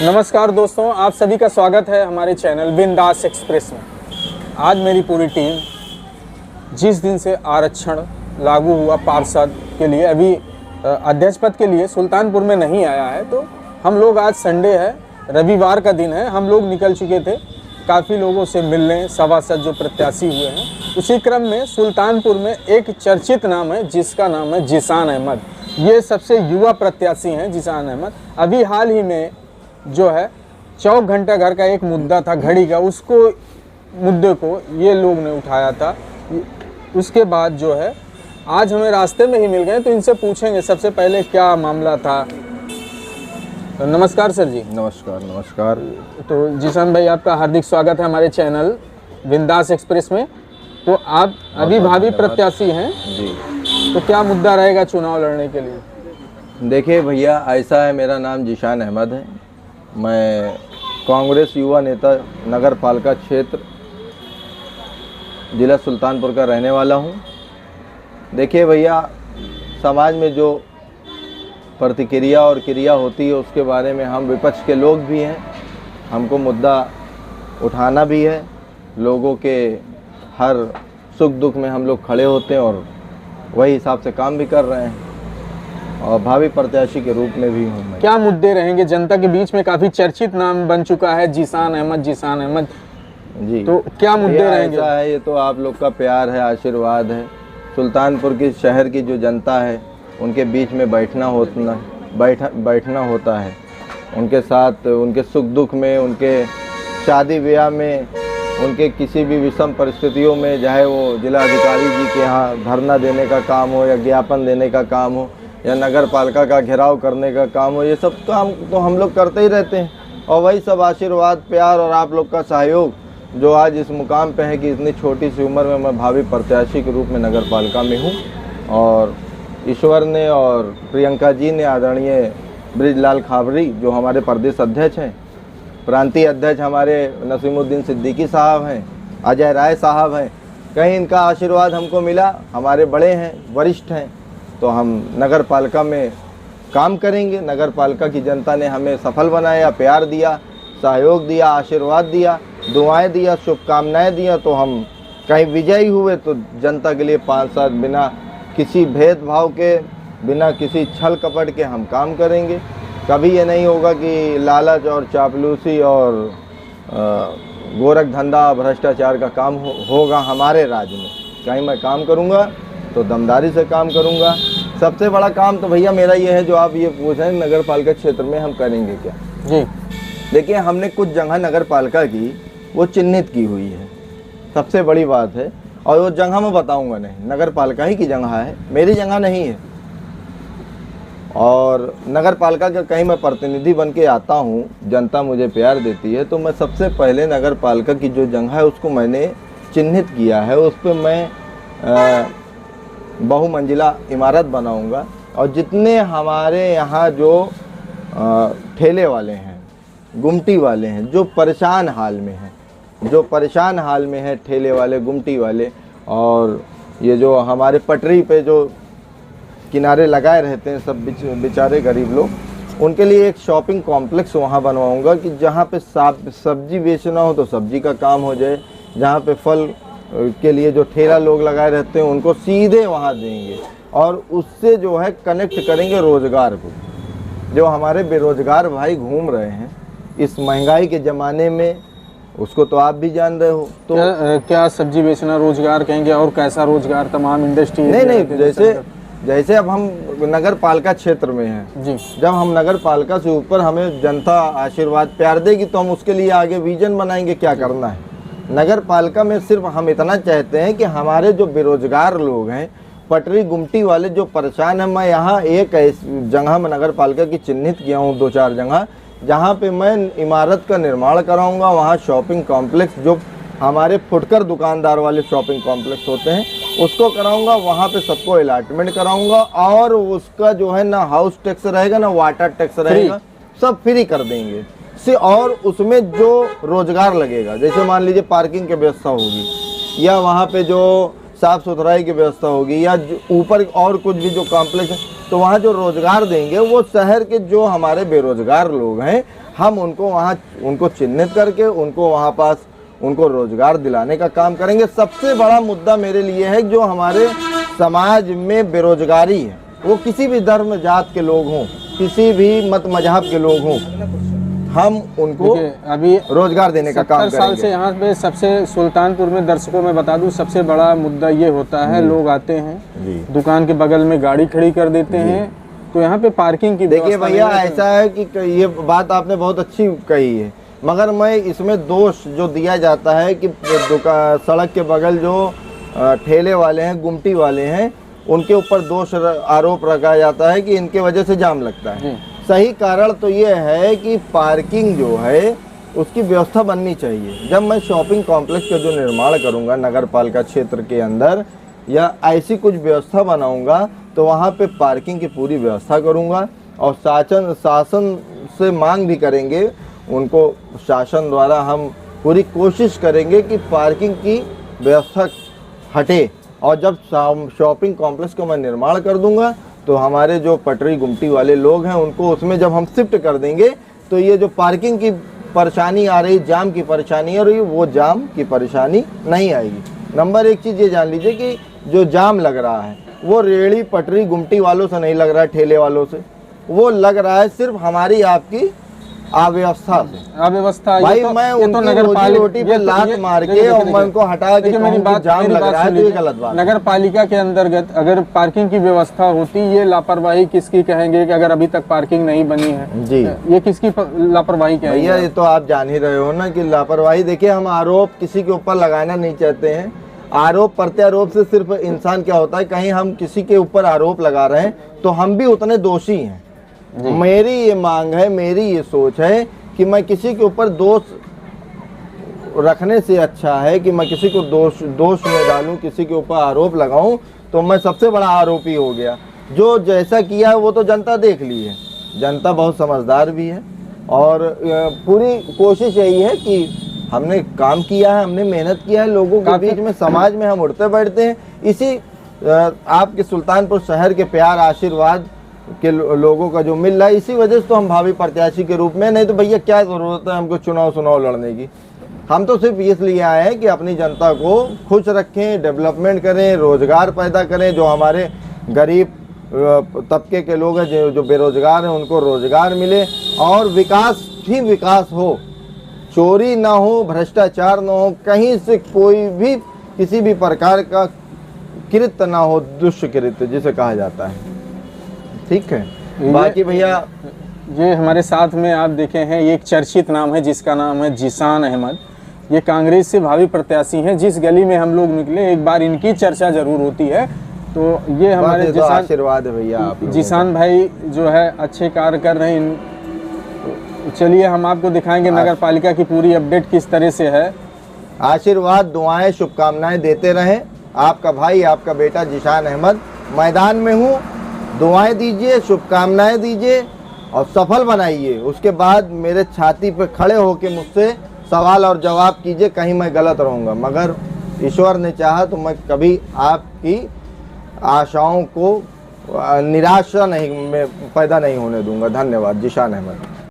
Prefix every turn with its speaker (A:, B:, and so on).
A: नमस्कार दोस्तों, आप सभी का स्वागत है हमारे चैनल बिंदास एक्सप्रेस में। आज मेरी पूरी टीम जिस दिन से आरक्षण लागू हुआ पार्षद के लिए, अभी अध्यक्ष पद के लिए सुल्तानपुर में नहीं आया है, तो हम लोग आज संडे है, रविवार का दिन है, हम लोग निकल चुके थे काफ़ी लोगों से मिलने, सभासद जो प्रत्याशी हुए हैं। उसी क्रम में सुल्तानपुर में एक चर्चित नाम है जिसका नाम है जिसान अहमद। ये सबसे युवा प्रत्याशी हैं जिसान अहमद। अभी हाल ही में जो है 24 घंटा घर का एक मुद्दा था घड़ी का, उसको मुद्दे को ये लोग ने उठाया था। उसके बाद जो है आज हमें रास्ते में ही मिल गए, तो इनसे पूछेंगे सबसे पहले क्या मामला था। तो नमस्कार सर जी।
B: नमस्कार।
A: तो जिसान भाई, आपका हार्दिक स्वागत है हमारे चैनल बिंदास एक्सप्रेस में। तो आप अभी भावी प्रत्याशी हैं
B: जी,
A: तो क्या मुद्दा रहेगा चुनाव लड़ने के लिए?
B: देखिए भैया, ऐसा है, मेरा नाम जिशान अहमद है। मैं कांग्रेस युवा नेता नगर पालिका क्षेत्र जिला सुल्तानपुर का रहने वाला हूं। देखिए भैया, समाज में जो प्रतिक्रिया और क्रिया होती है उसके बारे में हम विपक्ष के लोग भी हैं, हमको मुद्दा उठाना भी है। लोगों के हर सुख दुख में हम लोग खड़े होते हैं और वही हिसाब से काम भी कर रहे हैं, और भावी प्रत्याशी के रूप में भी हूँ मैं।
A: क्या मुद्दे रहेंगे? जनता के बीच में काफ़ी चर्चित नाम बन चुका है जिसान अहमद
B: जी।
A: तो क्या मुद्दे रहेंगे?
B: ऐसा है, ये तो आप लोग का प्यार है, आशीर्वाद है। सुल्तानपुर की शहर की जो जनता है उनके बीच में बैठना होता है, उनके साथ उनके सुख दुख में, उनके शादी ब्याह में, उनके किसी भी विषम परिस्थितियों में, चाहे वो जिला अधिकारी जी के यहाँ धरना देने का काम हो या ज्ञापन देने का काम हो या नगर पालिका का घेराव करने का काम हो, ये सब काम तो हम लोग करते ही रहते हैं। और वही सब आशीर्वाद, प्यार और आप लोग का सहयोग जो आज इस मुकाम पे है कि इतनी छोटी सी उम्र में मैं भावी प्रत्याशी के रूप में नगर पालिका में हूँ। और ईश्वर ने और प्रियंका जी ने, आदरणीय ब्रिजलाल खाबरी जो हमारे प्रदेश अध्यक्ष हैं, प्रांतीय अध्यक्ष हमारे नसीमुद्दीन सिद्दीकी साहब हैं, अजय राय साहब हैं, कहीं इनका आशीर्वाद हमको मिला। हमारे बड़े हैं, वरिष्ठ हैं, तो हम नगर पालिका में काम करेंगे। नगर पालिका की जनता ने हमें सफल बनाया, प्यार दिया, सहयोग दिया, आशीर्वाद दिया, दुआएं दिया, शुभकामनाएं दिया, तो हम कहीं विजयी हुए तो जनता के लिए 5 साल बिना किसी भेदभाव के, बिना किसी छल कपट के हम काम करेंगे। कभी ये नहीं होगा कि लालच और चापलूसी और गोरख धंधा भ्रष्टाचार का काम होगा हमारे राज्य में। कहीं मैं काम करूँगा तो दमदारी से काम करूँगा। सबसे बड़ा काम तो भैया मेरा ये है, जो आप ये पूछ रहे हैं नगर पालिका क्षेत्र में हम करेंगे क्या।
A: जी
B: देखिए, हमने कुछ जगह नगर पालिका की वो चिन्हित की हुई है, सबसे बड़ी बात है। और वो जगह मैं बताऊंगा नहीं, नगर पालिका ही की जगह है, मेरी जगह नहीं है। और नगर पालिका का कहीं मैं प्रतिनिधि बन के आता हूँ, जनता मुझे प्यार देती है, तो मैं सबसे पहले नगर पालिका की जो जगह है उसको मैंने चिन्हित किया है। उस पर मैं बहुमंजिला इमारत बनाऊंगा। और जितने हमारे यहाँ जो ठेले वाले हैं, गुमटी वाले हैं, जो परेशान हाल में हैं, ठेले वाले, गुमटी वाले, और ये जो हमारे पटरी पे जो किनारे लगाए रहते हैं सब बेचारे गरीब लोग, उनके लिए एक शॉपिंग कॉम्प्लेक्स वहाँ बनवाऊँगा कि जहाँ पे सब्जी बेचना हो तो सब्जी का काम हो जाए, जहाँ पे फल के लिए जो ठेला लोग लगाए रहते हैं उनको सीधे वहाँ देंगे, और उससे जो है कनेक्ट करेंगे रोज़गार को। जो हमारे बेरोज़गार भाई घूम रहे हैं इस महंगाई के ज़माने में, उसको तो आप भी जान रहे हो। तो
A: क्या सब्जी बेचना रोजगार कहेंगे? और कैसा रोजगार? तमाम इंडस्ट्री
B: नहीं, जैसे अब हम नगर पालिका क्षेत्र में हैं
A: जी,
B: जब हम नगर पालिका से ऊपर हमें जनता आशीर्वाद प्यार देगी तो हम उसके लिए आगे विजन बनाएंगे क्या करना है। नगर पालिका में सिर्फ हम इतना चाहते हैं कि हमारे जो बेरोजगार लोग हैं, पटरी गुमटी वाले जो परेशान हैं, मैं यहाँ एक जगह में नगर पालिका की चिन्हित किया हूँ, 2-4 जगह, जहाँ पे मैं इमारत का निर्माण कराऊंगा। वहाँ शॉपिंग कॉम्प्लेक्स, जो हमारे फुटकर दुकानदार वाले शॉपिंग कॉम्प्लेक्स होते हैं, उसको कराऊंगा। वहाँ पे सबको अलॉटमेंट कराऊंगा, और उसका जो है ना हाउस टैक्स रहेगा ना वाटर टैक्स रहेगा, सब फ्री कर देंगे से। और उसमें जो रोजगार लगेगा, जैसे मान लीजिए पार्किंग की व्यवस्था होगी, या वहाँ पे जो साफ़ सुथराई की व्यवस्था होगी या ऊपर और कुछ भी जो कॉम्प्लेक्स है, तो वहाँ जो रोज़गार देंगे वो शहर के जो हमारे बेरोज़गार लोग हैं, हम उनको वहाँ उनको चिन्हित करके उनको वहाँ पास उनको रोज़गार दिलाने का काम करेंगे। सबसे बड़ा मुद्दा मेरे लिए है जो हमारे समाज में बेरोज़गारी है, वो किसी भी धर्म जात के लोग हों, किसी भी मत मजहब के लोग हों, हम उनको
A: अभी
B: रोजगार देने का काम करेंगे।
A: 70 साल से यहाँ पे सबसे सुल्तानपुर में दर्शकों में बता दूं सबसे बड़ा मुद्दा ये होता है, लोग आते हैं दुकान के बगल में गाड़ी खड़ी कर देते हैं, तो यहाँ पे पार्किंग की
B: देखिए भैया ऐसा है कि ये बात आपने बहुत अच्छी कही है, मगर मैं इसमें दोष जो दिया जाता है कि दुकान सड़क के बगल जो ठेले वाले हैं, गुमटी वाले हैं, उनके ऊपर दोष आरोप रखा जाता है कि इनके वजह से जाम लगता है। सही कारण तो ये है कि पार्किंग जो है उसकी व्यवस्था बननी चाहिए। जब मैं शॉपिंग कॉम्प्लेक्स का जो निर्माण करूंगा नगर पालिका क्षेत्र के अंदर या ऐसी कुछ व्यवस्था बनाऊंगा तो वहाँ पे पार्किंग की पूरी व्यवस्था करूंगा और शासन से मांग भी करेंगे, उनको शासन द्वारा हम पूरी कोशिश करेंगे कि पार्किंग की व्यवस्था हटे। और जब शॉपिंग कॉम्प्लेक्स को मैं निर्माण कर दूंगा तो हमारे जो पटरी गुमटी वाले लोग हैं उनको उसमें जब हम शिफ्ट कर देंगे तो ये जो पार्किंग की परेशानी आ रही, जाम की परेशानी आ रही, वो जाम की परेशानी नहीं आएगी। नंबर एक चीज़ ये जान लीजिए कि जो जाम लग रहा है वो रेहड़ी पटरी गुमटी वालों से नहीं लग रहा है, ठेले वालों से, वो लग रहा है सिर्फ हमारी आपकी अव्यवस्था। भाई
A: तो,
B: मैं उनकी रोटी पे लात मार के और मैं उनको हटा के
A: मेरी बात
B: जाम लग रहा है तो ये गलत बात।
A: नगर पालिका के अंतर्गत अगर पार्किंग की व्यवस्था होती, ये लापरवाही किसकी कहेंगे कि अगर अभी तक पार्किंग नहीं बनी है
B: जी,
A: ये किसकी लापरवाही कहेंगे?
B: भैया ये तो आप जान ही रहे हो ना कि लापरवाही। देखिए हम आरोप किसी के ऊपर लगाना नहीं चाहते हैं, आरोप प्रत्यारोप से सिर्फ इंसान क्या होता है, कहीं हम किसी के ऊपर आरोप लगा रहे हैं तो हम भी उतने दोषी हैं। मेरी ये मांग है, मेरी ये सोच है कि मैं किसी के ऊपर दोष रखने से अच्छा है कि मैं किसी को दोष में डालूं, किसी के ऊपर आरोप लगाऊं तो मैं सबसे बड़ा आरोपी हो गया। जो जैसा किया है वो तो जनता देख ली है, जनता बहुत समझदार भी है और पूरी कोशिश यही है कि हमने काम किया है, हमने मेहनत किया है, लोगों के बीच में समाज में हम उठते बैठते हैं। इसी आपके सुल्तानपुर शहर के प्यार आशीर्वाद के लोगों का जो मिल रहा है, इसी वजह से तो हम भावी प्रत्याशी के रूप में, नहीं तो भैया क्या ज़रूरत है हमको चुनाव लड़ने की। हम तो सिर्फ इसलिए आए हैं कि अपनी जनता को खुश रखें, डेवलपमेंट करें, रोज़गार पैदा करें, जो हमारे गरीब तबके के लोग हैं जो बेरोज़गार हैं उनको रोज़गार मिले और विकास ही विकास हो, चोरी ना हो, भ्रष्टाचार ना हो, कहीं से कोई भी किसी भी प्रकार का कृत्य ना हो, दुष्कृत्य जिसे कहा जाता है। ठीक है, बाकी भैया
A: ये हमारे साथ में आप देखे हैं, ये एक चर्चित नाम है जिसका नाम है जिसान अहमद। ये कांग्रेस से भावी प्रत्याशी हैं। जिस गली में हम लोग निकले एक बार इनकी चर्चा जरूर होती है। तो ये हमारे
B: तो आशीर्वाद है भैया आप
A: जिसान भाई जो है अच्छे कार्य कर रहे हैं। चलिए हम आपको दिखाएंगे नगर पालिका की पूरी अपडेट किस तरह से है।
B: आशीर्वाद, दुआएं, शुभकामनाएं देते रहें। आपका भाई, आपका बेटा जिसान अहमद मैदान में हूँ। दुआएं दीजिए, शुभकामनाएं दीजिए और सफल बनाइए। उसके बाद मेरे छाती पे खड़े होकर मुझसे सवाल और जवाब कीजिए, कहीं मैं गलत रहूँगा। मगर ईश्वर ने चाहा तो मैं कभी आपकी आशाओं को निराशा नहीं पैदा नहीं होने दूंगा। धन्यवाद। जिसान अहमद।